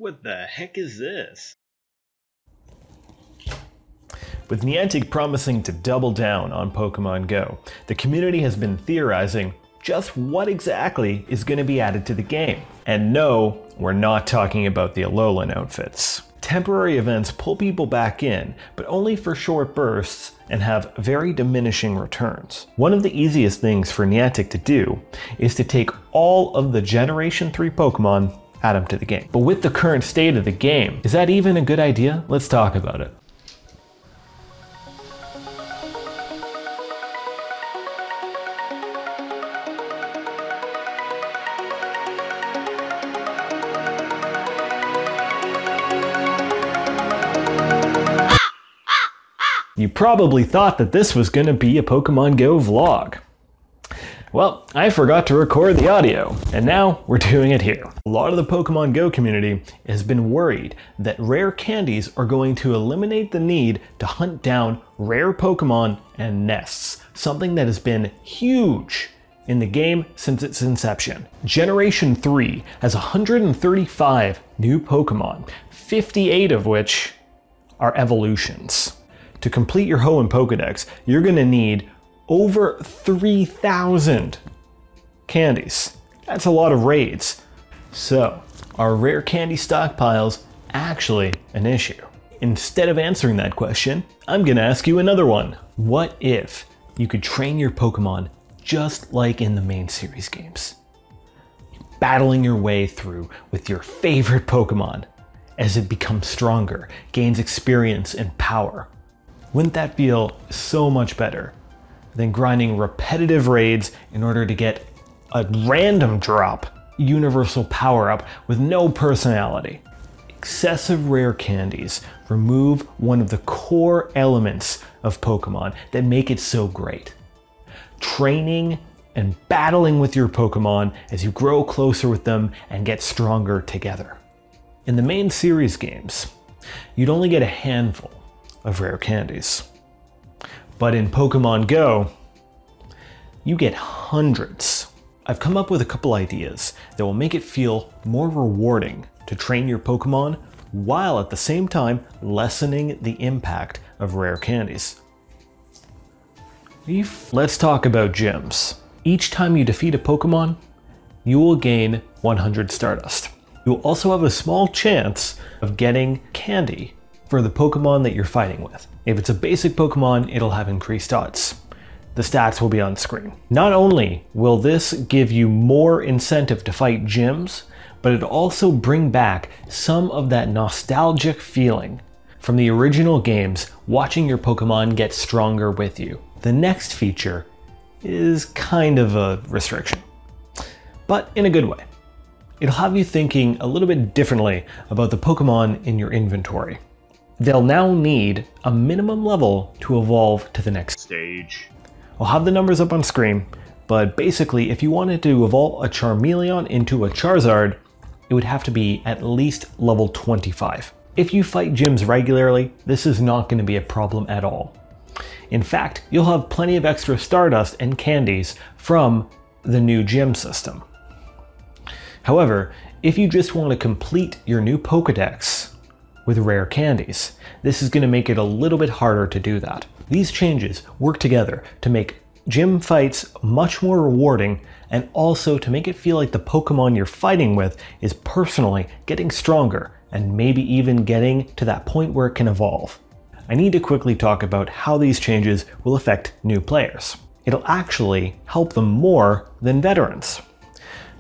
What the heck is this? With Niantic promising to double down on Pokemon Go, the community has been theorizing just what exactly is going to be added to the game. And no, we're not talking about the Alolan outfits. Temporary events pull people back in, but only for short bursts and have very diminishing returns. One of the easiest things for Niantic to do is to take all of the Generation 3 Pokemon, add them to the game. But with the current state of the game, is that even a good idea? Let's talk about it. You probably thought that this was going to be a Pokemon Go vlog. Well, I forgot to record the audio, and now we're doing it here. A lot of the Pokemon Go community has been worried that Rare Candies are going to eliminate the need to hunt down rare Pokemon and nests, something that has been huge in the game since its inception. Generation 3 has 135 new Pokemon, 58 of which are evolutions. To complete your Hoenn Pokedex, you're going to need over 3,000 candies. That's a lot of raids. So, are rare candy stockpiles actually an issue? Instead of answering that question, I'm going to ask you another one. What if you could train your Pokemon just like in the main series games? Battling your way through with your favorite Pokemon as it becomes stronger, gains experience and power. Wouldn't that feel so much better than grinding repetitive raids in order to get a random drop universal power-up with no personality? Excessive rare candies remove one of the core elements of Pokemon that make it so great. Training and battling with your Pokemon as you grow closer with them and get stronger together. In the main series games, you'd only get a handful of rare candies. But in Pokemon Go, you get hundreds. I've come up with a couple ideas that will make it feel more rewarding to train your Pokemon while at the same time lessening the impact of rare candies. Let's talk about gyms. Each time you defeat a Pokemon, you will gain 100 Stardust. You will also have a small chance of getting candy for the Pokemon that you're fighting with. If it's a basic Pokemon, it'll have increased odds. The stats will be on screen. Not only will this give you more incentive to fight gyms, but it'll also bring back some of that nostalgic feeling from the original games, watching your Pokemon get stronger with you. The next feature is kind of a restriction, but in a good way. It'll have you thinking a little bit differently about the Pokemon in your inventory. They'll now need a minimum level to evolve to the next stage. I'll have the numbers up on screen, but basically if you wanted to evolve a Charmeleon into a Charizard, it would have to be at least level 25. If you fight gyms regularly, this is not going to be a problem at all. In fact, you'll have plenty of extra Stardust and candies from the new gym system. However, if you just want to complete your new Pokedex with rare candies, this is going to make it a little bit harder to do that. These changes work together to make gym fights much more rewarding and also to make it feel like the Pokemon you're fighting with is personally getting stronger and maybe even getting to that point where it can evolve. I need to quickly talk about how these changes will affect new players. It'll actually help them more than veterans.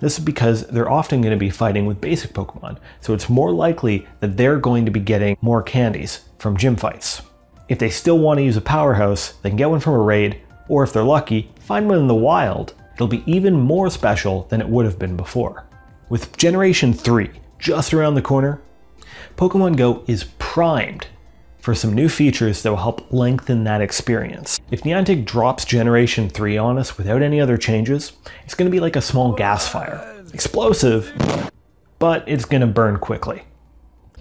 This is because they're often going to be fighting with basic Pokemon, so it's more likely that they're going to be getting more candies from gym fights. If they still want to use a powerhouse, they can get one from a raid, or if they're lucky, find one in the wild. It'll be even more special than it would have been before. With Generation 3 just around the corner, Pokemon Go is primed for some new features that will help lengthen that experience. If Niantic drops Generation 3 on us without any other changes, it's going to be like a small gas fire. Explosive, but it's going to burn quickly.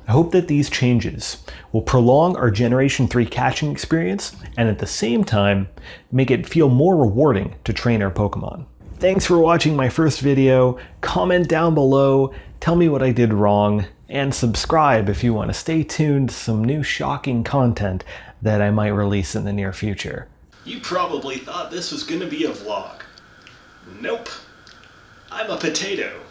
I hope that these changes will prolong our Generation 3 catching experience and at the same time make it feel more rewarding to train our Pokemon. Thanks for watching my first video. Comment down below, tell me what I did wrong, and subscribe if you want to stay tuned to some new shocking content that I might release in the near future. You probably thought this was gonna be a vlog. Nope. I'm a potato.